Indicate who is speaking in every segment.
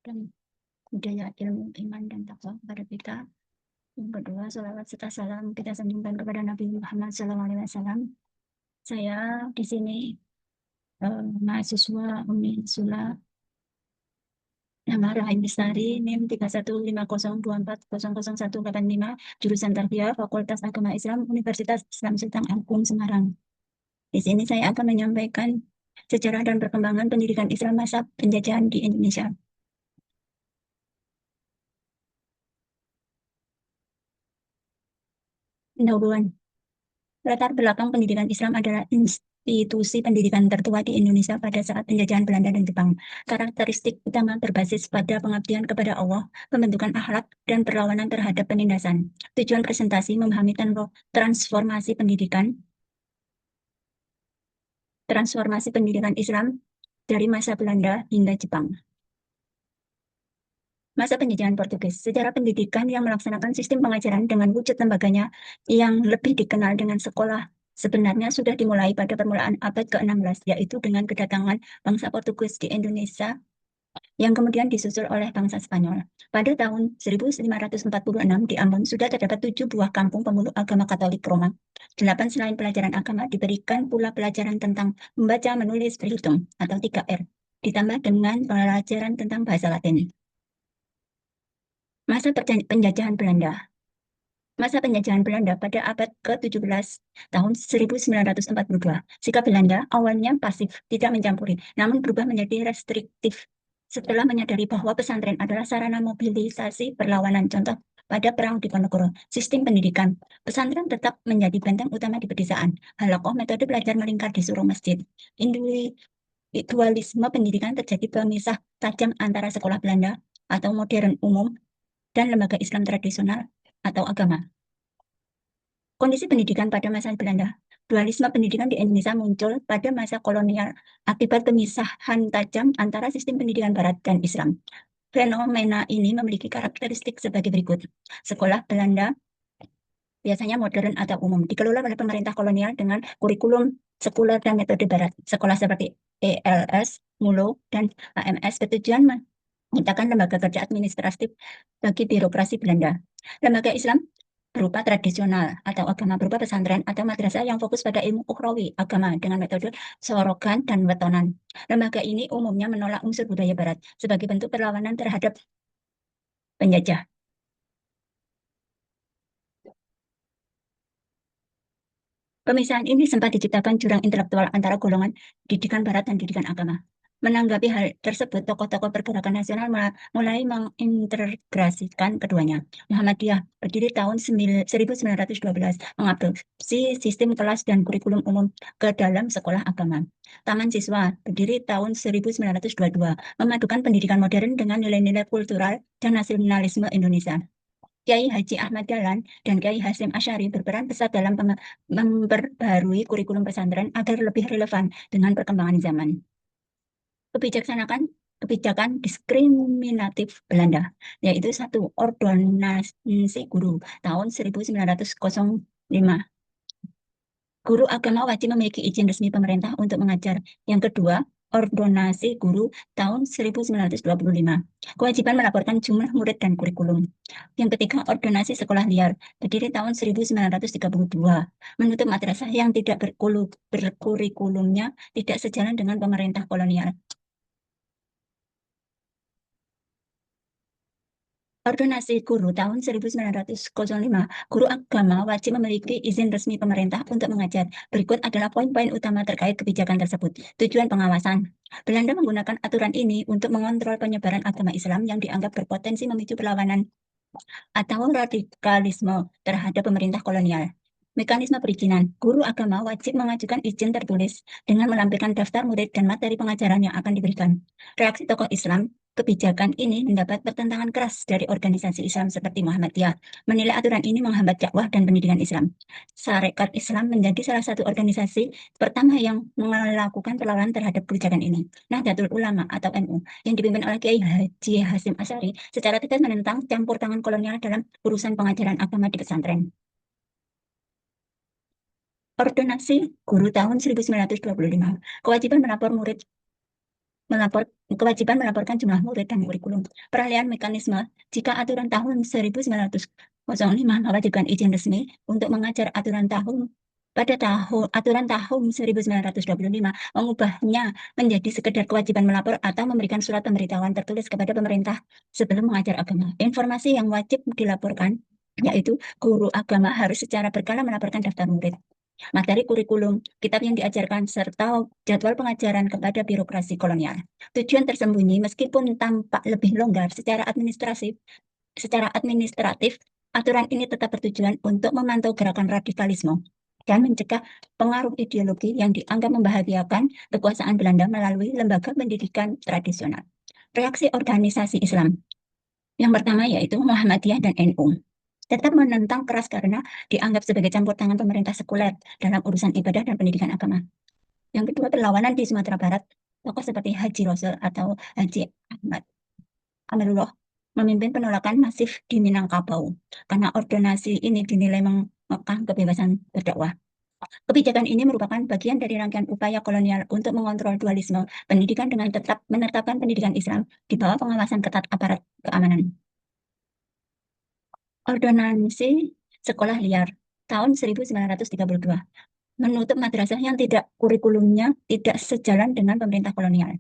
Speaker 1: dan budaya ilmu iman dan takwa kepada kita. Yang kedua, salawat serta salam kita sanjungkan kepada Nabi Muhammad SAW. Saya di sini mahasiswa Umi Sula, nama Rahim Lestari, NIM 315024000185, jurusan Tarbiyah, Fakultas Agama Islam, Universitas Islam Sultan Agung Semarang. Di sini saya akan menyampaikan sejarah dan perkembangan pendidikan Islam masa penjajahan di Indonesia. Pendahuluan. Latar belakang pendidikan Islam adalah institusi pendidikan tertua di Indonesia pada saat penjajahan Belanda dan Jepang. Karakteristik utama berbasis pada pengabdian kepada Allah, pembentukan akhlak, dan perlawanan terhadap penindasan. Tujuan presentasi memahami transformasi pendidikan Islam dari masa Belanda hingga Jepang. Masa penjajahan Portugis, sejarah pendidikan yang melaksanakan sistem pengajaran dengan wujud lembaganya yang lebih dikenal dengan sekolah sebenarnya sudah dimulai pada permulaan abad ke-16, yaitu dengan kedatangan bangsa Portugis di Indonesia yang kemudian disusul oleh bangsa Spanyol. Pada tahun 1546 di Ambon sudah terdapat 7 buah kampung pemeluk agama Katolik Roma. 8 selain pelajaran agama diberikan pula pelajaran tentang membaca, menulis, berhitung atau 3R, ditambah dengan pelajaran tentang bahasa Latin. Masa penjajahan Belanda. Masa penjajahan Belanda pada abad ke-17 tahun 1942. Sikap Belanda awalnya pasif, tidak mencampuri, namun berubah menjadi restriktif setelah menyadari bahwa pesantren adalah sarana mobilisasi perlawanan. Contoh pada Perang Diponegoro, sistem pendidikan. Pesantren tetap menjadi benteng utama di pedesaan. Halakoh, metode belajar melingkar di surau masjid. Individualisme pendidikan terjadi pemisah tajam antara sekolah Belanda atau modern umum dan lembaga Islam tradisional atau agama. Kondisi pendidikan pada masa Belanda. Dualisme pendidikan di Indonesia muncul pada masa kolonial akibat pemisahan tajam antara sistem pendidikan Barat dan Islam. Fenomena ini memiliki karakteristik sebagai berikut. Sekolah Belanda biasanya modern atau umum, dikelola oleh pemerintah kolonial dengan kurikulum sekuler dan metode Barat. Sekolah seperti ELS, MULO, dan AMS bertujuan menciptakan lembaga kerja administratif bagi birokrasi Belanda. Lembaga Islam berupa tradisional atau agama berupa pesantren atau madrasah yang fokus pada ilmu ukhrawi agama dengan metode sorogan dan wetonan. Lembaga ini umumnya menolak unsur budaya Barat sebagai bentuk perlawanan terhadap penjajah. Pemisahan ini sempat diciptakan jurang intelektual antara golongan didikan Barat dan didikan agama. Menanggapi hal tersebut, tokoh-tokoh pergerakan nasional mulai mengintegrasikan keduanya. Muhammadiyah berdiri tahun 1912 mengadopsi sistem kelas dan kurikulum umum ke dalam sekolah agama. Taman Siswa berdiri tahun 1922 memadukan pendidikan modern dengan nilai-nilai kultural dan nasionalisme Indonesia. Kiai Haji Ahmad Dahlan dan Kiai Hasyim Asy'ari berperan besar dalam memperbarui kurikulum pesantren agar lebih relevan dengan perkembangan zaman. Kebijakan diskriminatif Belanda, yaitu satu, ordonansi guru tahun 1905. Guru agama wajib memiliki izin resmi pemerintah untuk mengajar. Yang kedua, ordonansi guru tahun 1925. Kewajiban melaporkan jumlah murid dan kurikulum. Yang ketiga, ordonansi sekolah liar, berdiri tahun 1932. Menutup madrasah yang tidak berkurikulumnya tidak sejalan dengan pemerintah kolonial. Ordonansi guru tahun 1905, guru agama wajib memiliki izin resmi pemerintah untuk mengajar. Berikut adalah poin-poin utama terkait kebijakan tersebut. Tujuan pengawasan. Belanda menggunakan aturan ini untuk mengontrol penyebaran agama Islam yang dianggap berpotensi memicu perlawanan atau radikalisme terhadap pemerintah kolonial. Mekanisme perizinan. Guru agama wajib mengajukan izin tertulis dengan melampirkan daftar murid dan materi pengajaran yang akan diberikan. Reaksi tokoh Islam, kebijakan ini mendapat pertentangan keras dari organisasi Islam seperti Muhammadiyah, menilai aturan ini menghambat dakwah dan pendidikan Islam. Sarekat Islam menjadi salah satu organisasi pertama yang melakukan perlawanan terhadap kebijakan ini. Nahdlatul Ulama atau NU yang dipimpin oleh Kiai Haji Hasyim Asy'ari secara tegas menentang campur tangan kolonial dalam urusan pengajaran agama di pesantren. Ordonansi guru tahun 1925. Kewajiban melapor murid kewajiban melaporkan jumlah murid dan kurikulum. Peralihan mekanisme jika aturan tahun 1905 mewajibkan izin resmi untuk mengajar aturan tahun 1925 mengubahnya menjadi sekedar kewajiban melapor atau memberikan surat pemberitahuan tertulis kepada pemerintah sebelum mengajar agama. Informasi yang wajib dilaporkan yaitu guru agama harus secara berkala melaporkan daftar murid, materi kurikulum, kitab yang diajarkan, serta jadwal pengajaran kepada birokrasi kolonial. Tujuan tersembunyi meskipun tampak lebih longgar secara administratif, aturan ini tetap bertujuan untuk memantau gerakan radikalisme dan mencegah pengaruh ideologi yang dianggap membahayakan kekuasaan Belanda melalui lembaga pendidikan tradisional. Reaksi organisasi Islam yang pertama yaitu Muhammadiyah dan NU. Tetap menentang keras karena dianggap sebagai campur tangan pemerintah sekuler dalam urusan ibadah dan pendidikan agama. Yang kedua, perlawanan di Sumatera Barat. Tokoh seperti Haji Rosul atau Haji Ahmad Amirullah memimpin penolakan masif di Minangkabau karena ordonasi ini dinilai mengekang kebebasan berdakwah. Kebijakan ini merupakan bagian dari rangkaian upaya kolonial untuk mengontrol dualisme pendidikan dengan tetap menetapkan pendidikan Islam di bawah pengawasan ketat aparat keamanan. Ordonansi Sekolah Liar tahun 1932 menutup madrasah yang kurikulumnya tidak sejalan dengan pemerintah kolonial.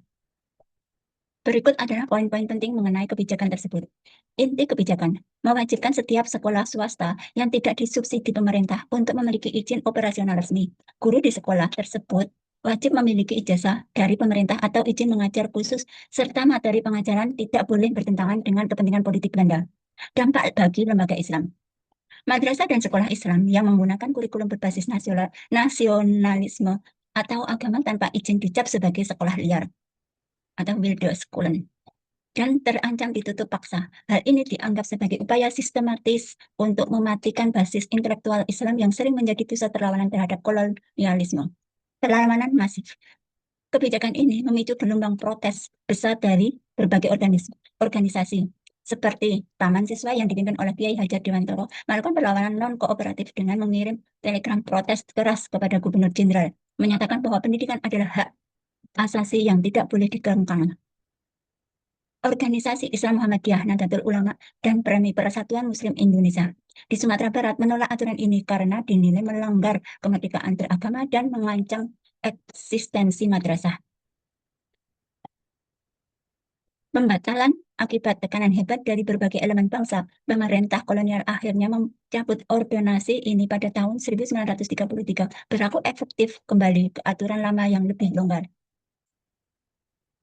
Speaker 1: Berikut adalah poin-poin penting mengenai kebijakan tersebut. Inti kebijakan mewajibkan setiap sekolah swasta yang tidak disubsidi pemerintah untuk memiliki izin operasional resmi. Guru di sekolah tersebut wajib memiliki ijazah dari pemerintah atau izin mengajar khusus, serta materi pengajaran tidak boleh bertentangan dengan kepentingan politik Belanda. Dampak bagi lembaga Islam. Madrasah dan sekolah Islam yang menggunakan kurikulum berbasis nasionalisme atau agama tanpa izin dicap sebagai sekolah liar atau Wilderskolen dan terancam ditutup paksa. Hal ini dianggap sebagai upaya sistematis untuk mematikan basis intelektual Islam yang sering menjadi pusat perlawanan terhadap kolonialisme. Perlawanan masif. Kebijakan ini memicu gelombang protes besar dari berbagai organisasi, seperti Taman Siswa yang dipimpin oleh Kiai Hajar Dewantoro, melakukan perlawanan non-kooperatif dengan mengirim telegram protes keras kepada Gubernur Jenderal, menyatakan bahwa pendidikan adalah hak asasi yang tidak boleh dikengkang. Organisasi Islam Muhammadiyah, Nahdlatul Ulama, dan Persatuan Muslim Indonesia di Sumatera Barat menolak aturan ini karena dinilai melanggar kemerdekaan beragama dan mengancam eksistensi madrasah. Pembatalan akibat tekanan hebat dari berbagai elemen bangsa, pemerintah kolonial akhirnya mencabut ordonasi ini pada tahun 1933, berlaku efektif kembali ke aturan lama yang lebih longgar.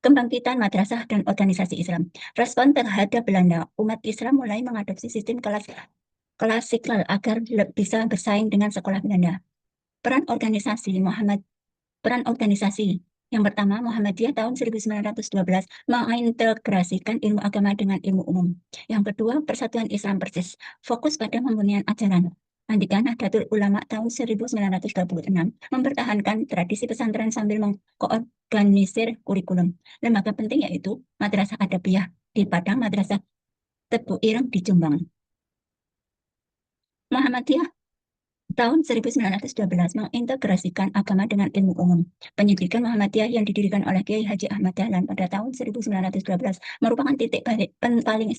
Speaker 1: Kebangkitan madrasah dan organisasi Islam. Respon terhadap Belanda, umat Islam mulai mengadopsi sistem klasikal agar bisa bersaing dengan sekolah Belanda. Peran organisasi yang pertama, Muhammadiyah tahun 1912 mengintegrasikan ilmu agama dengan ilmu umum. Yang kedua, Persatuan Islam Persis, fokus pada pembinaan ajaran. Lantikan Nahdlatul Ulama tahun 1926 mempertahankan tradisi pesantren sambil mengorganisir kurikulum. Lembaga penting yaitu Madrasah Adabiyah di Padang, Madrasah Tebu Ireng di Jombang. Muhammadiyah tahun 1912 mengintegrasikan agama dengan ilmu umum. Pendidikan Muhammadiyah yang didirikan oleh Kiai Haji Ahmad Dahlan pada tahun 1912 merupakan titik balik paling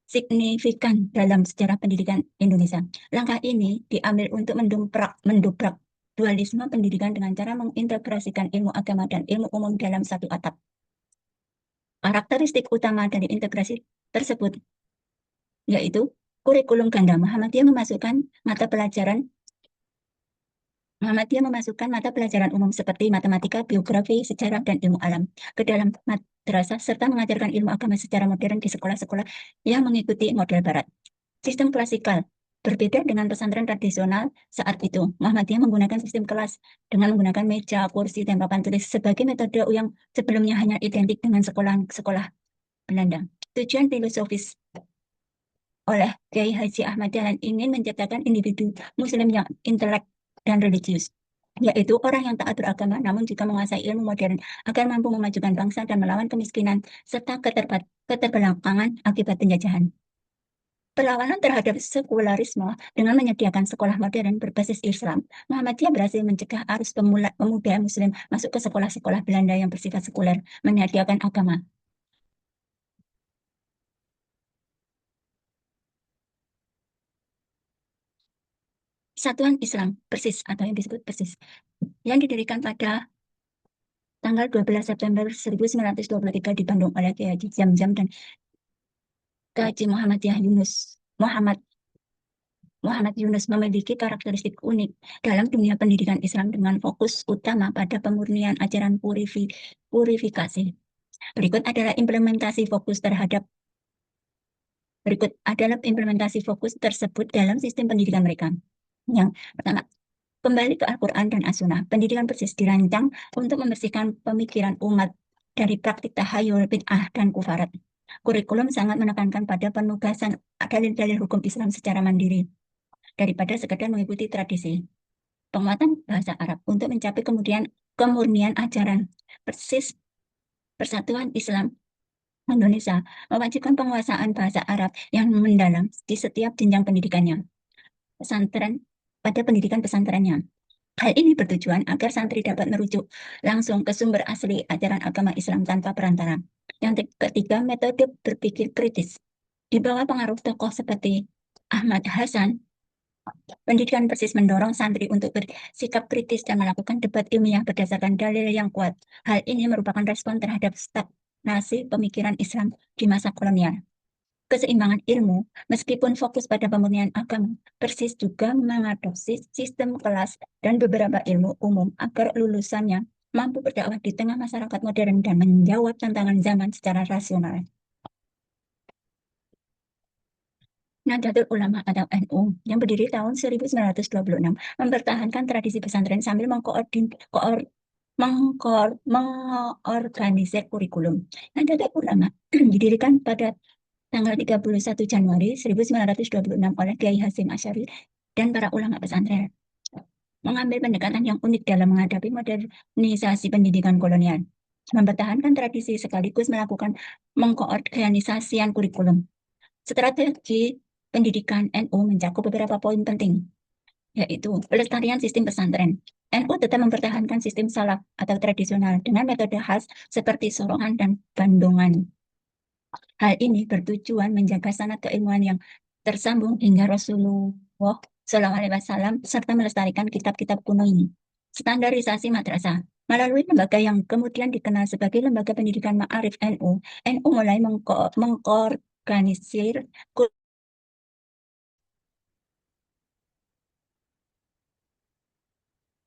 Speaker 1: signifikan dalam sejarah pendidikan Indonesia. Langkah ini diambil untuk mendobrak dualisme pendidikan dengan cara mengintegrasikan ilmu agama dan ilmu umum dalam satu atap. Karakteristik utama dari integrasi tersebut yaitu kurikulum ganda. Muhammadiyah memasukkan mata pelajaran umum seperti matematika, biografi, sejarah, dan ilmu alam ke dalam madrasah serta mengajarkan ilmu agama secara modern di sekolah-sekolah yang mengikuti model barat. Sistem klasikal berbeda dengan pesantren tradisional saat itu. Muhammadiyah menggunakan sistem kelas dengan menggunakan meja, kursi, dan papan tulis sebagai metode yang sebelumnya hanya identik dengan sekolah-sekolah Belanda. Tujuan filosofis oleh Kiai Haji Ahmad Dahlan ingin menciptakan individu Muslim yang intelek dan religius, yaitu orang yang taat beragama namun juga menguasai ilmu modern agar mampu memajukan bangsa dan melawan kemiskinan serta keterbelakangan akibat penjajahan. Perlawanan terhadap sekularisme dengan menyediakan sekolah modern berbasis Islam, Muhammadiyah berhasil mencegah arus pemuda Muslim masuk ke sekolah-sekolah Belanda yang bersifat sekuler, menyediakan agama. Satuan Islam Persis atau yang disebut Persis, yang didirikan pada tanggal 12 September 1923 di Bandung oleh Kiai Haji Jam dan Haji Muhammadiyah Muhammad Yunus memiliki karakteristik unik dalam dunia pendidikan Islam dengan fokus utama pada pemurnian ajaran purifikasi. Berikut adalah implementasi fokus tersebut dalam sistem pendidikan mereka. Yang pertama, kembali ke Al-Quran dan As-Sunnah. Pendidikan Persis dirancang untuk membersihkan pemikiran umat dari praktik tahayul, bid'ah, dan kufarat. Kurikulum sangat menekankan pada penugasan dalil-dalil hukum Islam secara mandiri daripada sekedar mengikuti tradisi. Penguatan bahasa Arab untuk mencapai kemurnian ajaran Persis Persatuan Islam Indonesia mewajibkan penguasaan bahasa Arab yang mendalam di setiap jenjang pendidikannya. Pada pendidikan pesantrennya. Hal ini bertujuan agar santri dapat merujuk langsung ke sumber asli ajaran agama Islam tanpa perantara. Yang ketiga, metode berpikir kritis. Di bawah pengaruh tokoh seperti Ahmad Hasan, pendidikan Persis mendorong santri untuk bersikap kritis dan melakukan debat ilmiah berdasarkan dalil yang kuat. Hal ini merupakan respon terhadap stagnasi pemikiran Islam di masa kolonial. Keseimbangan ilmu, meskipun fokus pada pemurnian agama, Persis juga mengadopsi sistem kelas dan beberapa ilmu umum agar lulusannya mampu berdakwah di tengah masyarakat modern dan menjawab tantangan zaman secara rasional. Nahdlatul Ulama atau NU yang berdiri tahun 1926 mempertahankan tradisi pesantren sambil mengorganisir kurikulum. Nahdlatul Ulama didirikan pada tanggal 31 Januari 1926 oleh Kiai Hasyim Asy'ari dan para ulama pesantren, mengambil pendekatan yang unik dalam menghadapi modernisasi pendidikan kolonial, mempertahankan tradisi sekaligus melakukan mengkoordinasikan kurikulum. Strategi pendidikan NU mencakup beberapa poin penting, yaitu pelestarian sistem pesantren. NU tetap mempertahankan sistem salaf atau tradisional dengan metode khas seperti sorohan dan bandongan. Hal ini bertujuan menjaga sanad keilmuan yang tersambung hingga Rasulullah SAW serta melestarikan kitab-kitab kuno ini. Standarisasi madrasah. Melalui lembaga yang kemudian dikenal sebagai Lembaga Pendidikan Ma'arif NU, NU mulai mengorganisir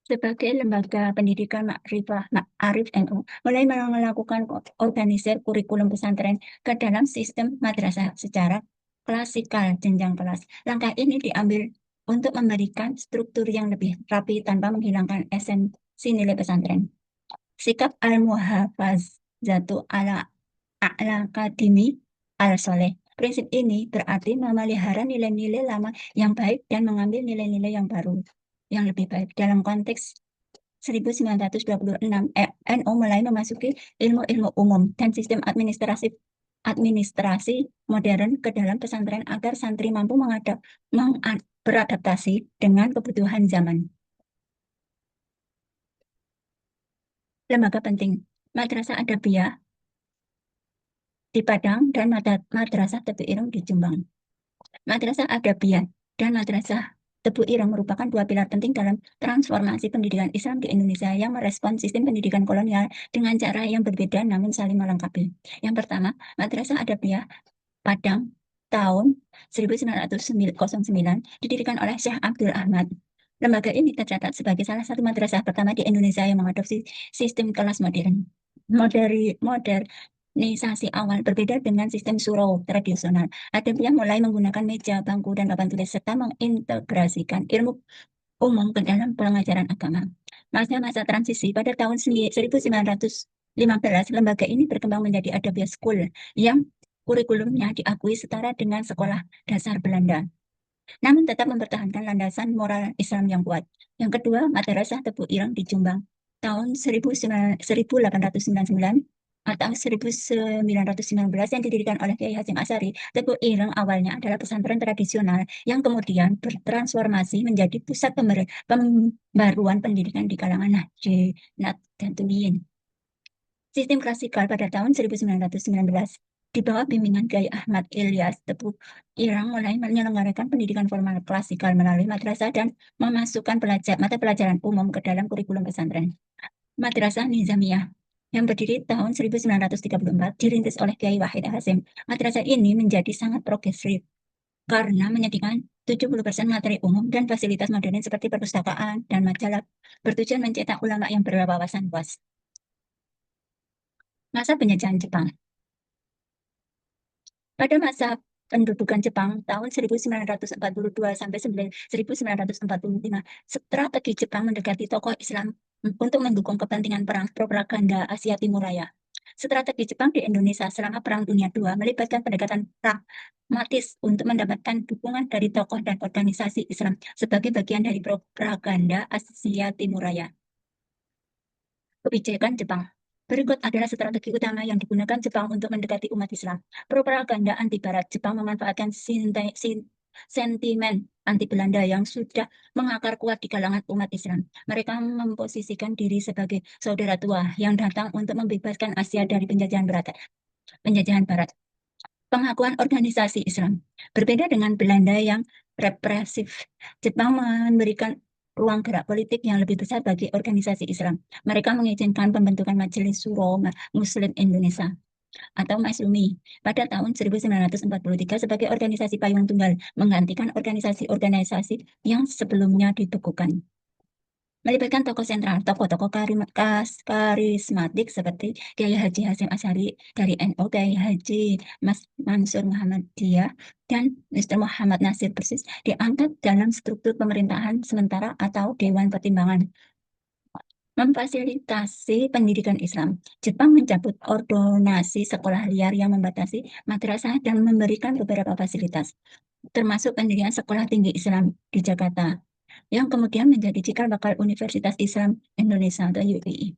Speaker 1: sebagai lembaga pendidikan Ma'arif NU, mulai melakukan organisir kurikulum pesantren ke dalam sistem madrasah secara klasikal jenjang kelas. Langkah ini diambil untuk memberikan struktur yang lebih rapi tanpa menghilangkan esensi nilai pesantren. Sikap al-muhafazatu ala a'la-kadimi al-soleh. Prinsip ini berarti memelihara nilai-nilai lama yang baik dan mengambil nilai-nilai yang baru yang lebih baik. Dalam konteks 1926, NU mulai memasuki ilmu-ilmu umum dan sistem administrasi modern ke dalam pesantren agar santri mampu beradaptasi dengan kebutuhan zaman. Lembaga penting, Madrasah Adabiyah di Padang dan Madrasah Tebu Ireng di Jombang. Madrasah Adabiyah dan Madrasah Tebu Ireng merupakan dua pilar penting dalam transformasi pendidikan Islam di Indonesia yang merespon sistem pendidikan kolonial dengan cara yang berbeda namun saling melengkapi. Yang pertama, Madrasah Adabiyah Padang tahun 1909 didirikan oleh Syekh Abdul Ahmad. Lembaga ini tercatat sebagai salah satu madrasah pertama di Indonesia yang mengadopsi sistem kelas modern. Modernisasi awal berbeda dengan sistem surau tradisional. Adabiyah mulai menggunakan meja, bangku, dan papan tulis serta mengintegrasikan ilmu umum ke dalam pengajaran agama. Masa transisi pada tahun 1915, lembaga ini berkembang menjadi Adabiyah School yang kurikulumnya diakui setara dengan sekolah dasar Belanda, namun tetap mempertahankan landasan moral Islam yang kuat. Yang kedua, Madrasah Tebu Ireng di Jombang tahun 1899 atau 1919 yang didirikan oleh Kiai Hasyim Asy'ari, Teguh Ireng awalnya adalah pesantren tradisional yang kemudian bertransformasi menjadi pusat pembaruan pendidikan di kalangan Nahdlatul. Sistem klasikal pada tahun 1919 di bawah bimbingan Kiai Ahmad Ilyas Teguh Ireng mulai menyelenggarakan pendidikan formal klasikal melalui madrasah dan memasukkan mata pelajaran umum ke dalam kurikulum pesantren. Madrasah Nizamiyah yang berdiri tahun 1934 dirintis oleh Kiai Wahid Hasyim. Madrasah ini menjadi sangat progresif karena menyediakan 70% materi umum dan fasilitas modern seperti perpustakaan dan majalah, bertujuan mencetak ulama yang berwawasan luas. Masa penjajahan Jepang. Pada masa pendudukan Jepang tahun 1942 sampai 1945, strategi Jepang mendekati tokoh Islam untuk mendukung kepentingan perang propaganda Asia Timur Raya. Strategi Jepang di Indonesia selama Perang Dunia II melibatkan pendekatan pragmatis untuk mendapatkan dukungan dari tokoh dan organisasi Islam sebagai bagian dari propaganda Asia Timur Raya. Kebijakan Jepang. Berikut adalah strategi utama yang digunakan Jepang untuk mendekati umat Islam. Propaganda anti-Barat. Jepang memanfaatkan sentimen anti-Belanda yang sudah mengakar kuat di kalangan umat Islam. Mereka memposisikan diri sebagai saudara tua yang datang untuk membebaskan Asia dari penjajahan Barat. Pengakuan organisasi Islam. Berbeda dengan Belanda yang represif, Jepang memberikan ruang gerak politik yang lebih besar bagi organisasi Islam. Mereka mengizinkan pembentukan Majelis Syuro Muslim Indonesia atau Masyumi pada tahun 1943 sebagai organisasi payung tunggal, menggantikan organisasi-organisasi yang sebelumnya dibekukan. Melibatkan tokoh sentral, tokoh-tokoh karismatik seperti Kiai Haji Hasyim Asy'ari dari NU, Kiai Haji Mansur Muhammadiyah, dan Mr. Muhammad Nasir Persis diangkat dalam struktur pemerintahan sementara atau Dewan Pertimbangan. Memfasilitasi pendidikan Islam. Jepang mencabut ordonasi sekolah liar yang membatasi madrasah dan memberikan beberapa fasilitas, termasuk pendirian sekolah tinggi Islam di Jakarta, yang kemudian menjadi cikal bakal Universitas Islam Indonesia atau UII.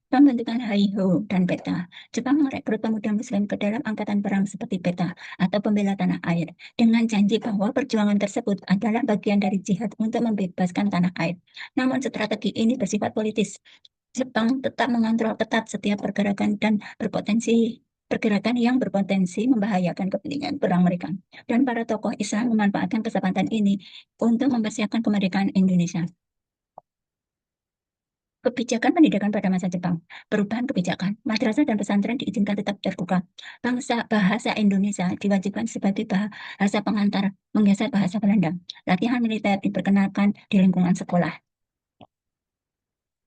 Speaker 1: Pembentukan HIHO dan PETA. Jepang merekrut pemuda Muslim ke dalam angkatan perang seperti PETA atau pembela tanah air, dengan janji bahwa perjuangan tersebut adalah bagian dari jihad untuk membebaskan tanah air. Namun strategi ini bersifat politis. Jepang tetap mengontrol ketat setiap pergerakan yang berpotensi membahayakan kepentingan perang mereka. Dan para tokoh Islam memanfaatkan kesempatan ini untuk mempersiapkan kemerdekaan Indonesia. Kebijakan pendidikan pada masa Jepang. Perubahan kebijakan. Madrasah dan pesantren diizinkan tetap terbuka. Bahasa Indonesia diwajibkan sebagai bahasa pengantar menggeser bahasa Belanda. Latihan militer diperkenalkan di lingkungan sekolah.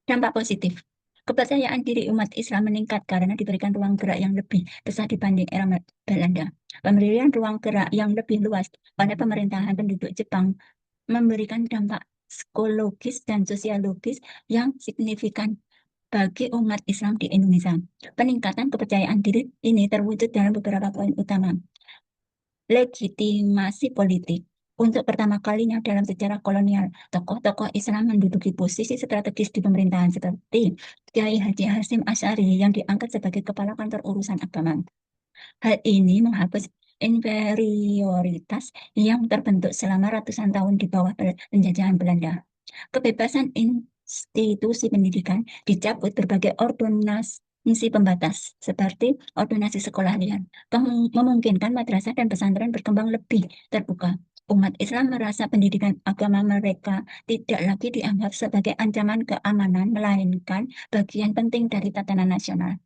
Speaker 1: Dampak positif. Kepercayaan diri umat Islam meningkat karena diberikan ruang gerak yang lebih besar dibanding era Belanda. Pemberian ruang gerak yang lebih luas oleh pemerintahan penduduk Jepang memberikan dampak psikologis dan sosiologis yang signifikan bagi umat Islam di Indonesia. Peningkatan kepercayaan diri ini terwujud dalam beberapa poin utama. Legitimasi politik. Untuk pertama kalinya dalam sejarah kolonial, tokoh-tokoh Islam menduduki posisi strategis di pemerintahan seperti Kiai Haji Hasyim Asy'ari yang diangkat sebagai kepala kantor urusan agama. Hal ini menghapus inferioritas yang terbentuk selama ratusan tahun di bawah penjajahan Belanda. Kebebasan institusi pendidikan dicabut berbagai ordonasi pembatas seperti ordonasi sekolah liar, memungkinkan madrasah dan pesantren berkembang lebih terbuka. Umat Islam merasa pendidikan agama mereka tidak lagi dianggap sebagai ancaman keamanan, melainkan bagian penting dari tatanan nasional.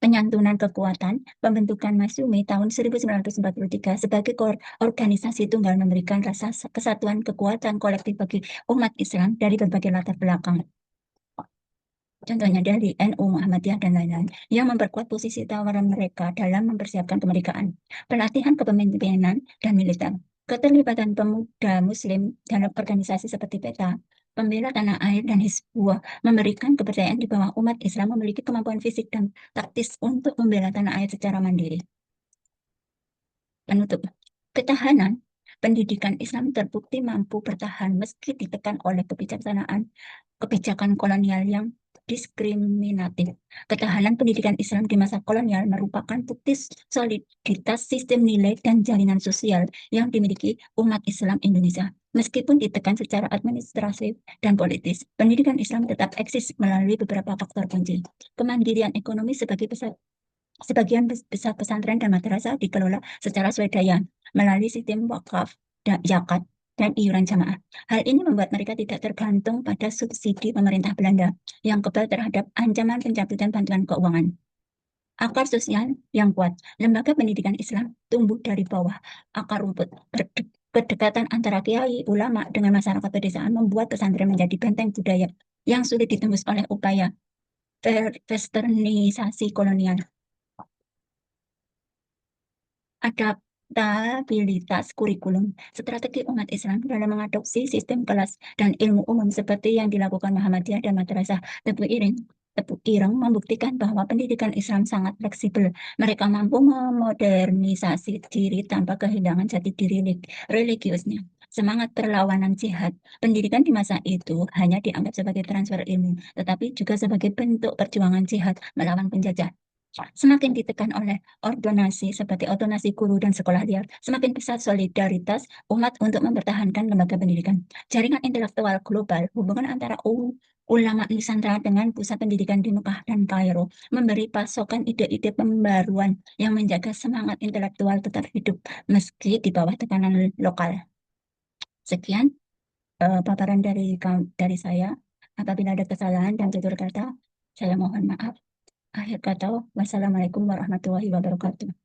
Speaker 1: Penyantunan kekuatan, pembentukan Masyumi tahun 1943 sebagai organisasi tunggal memberikan rasa kesatuan kekuatan kolektif bagi umat Islam dari berbagai latar belakang. Contohnya dari NU, Muhammadiyah, dan lain-lain, yang memperkuat posisi tawaran mereka dalam mempersiapkan kemerdekaan, pelatihan kepemimpinan, dan militer. Keterlibatan pemuda Muslim dalam organisasi seperti PETA, pembela tanah air, dan Hizbullah memberikan kepercayaan di bahwa umat Islam memiliki kemampuan fisik dan taktis untuk membela tanah air secara mandiri. Penutup. Ketahanan pendidikan Islam terbukti mampu bertahan meski ditekan oleh kebijakan kolonial yang diskriminatif. Ketahanan pendidikan Islam di masa kolonial merupakan bukti soliditas sistem nilai dan jalinan sosial yang dimiliki umat Islam Indonesia. Meskipun ditekan secara administratif dan politis, pendidikan Islam tetap eksis melalui beberapa faktor kunci. Kemandirian ekonomi sebagian besar pesantren dan madrasah dikelola secara swadaya melalui sistem wakaf, zakat, dan iuran jamaah. Hal ini membuat mereka tidak tergantung pada subsidi pemerintah Belanda yang kebal terhadap ancaman pencabutan bantuan keuangan. Akar sosial yang kuat. Lembaga pendidikan Islam tumbuh dari bawah akar rumput. Kedekatan antara kiai, ulama, dengan masyarakat pedesaan membuat pesantren menjadi benteng budaya yang sulit ditembus oleh upaya westernisasi kolonial. Adaptabilitas kurikulum. Strategi umat Islam dalam mengadopsi sistem kelas dan ilmu umum seperti yang dilakukan Muhammadiyah dan Madrasah Tebu Ireng membuktikan bahwa pendidikan Islam sangat fleksibel. Mereka mampu memodernisasi diri tanpa kehilangan jati diri religiusnya. Semangat perlawanan jihad. Pendidikan di masa itu hanya dianggap sebagai transfer ilmu, tetapi juga sebagai bentuk perjuangan jihad melawan penjajah. Semakin ditekan oleh ordonasi seperti ordonasi guru dan sekolah liar, semakin besar solidaritas umat untuk mempertahankan lembaga pendidikan. Jaringan intelektual global, hubungan antara ulama Nusantara dengan pusat pendidikan di Mekah dan Kairo, memberi pasokan ide-ide pembaruan yang menjaga semangat intelektual tetap hidup meski di bawah tekanan lokal. Sekian paparan dari saya. Apabila ada kesalahan dan tutur kata, saya mohon maaf. Akhir kata, wassalamualaikum warahmatullahi wabarakatuh.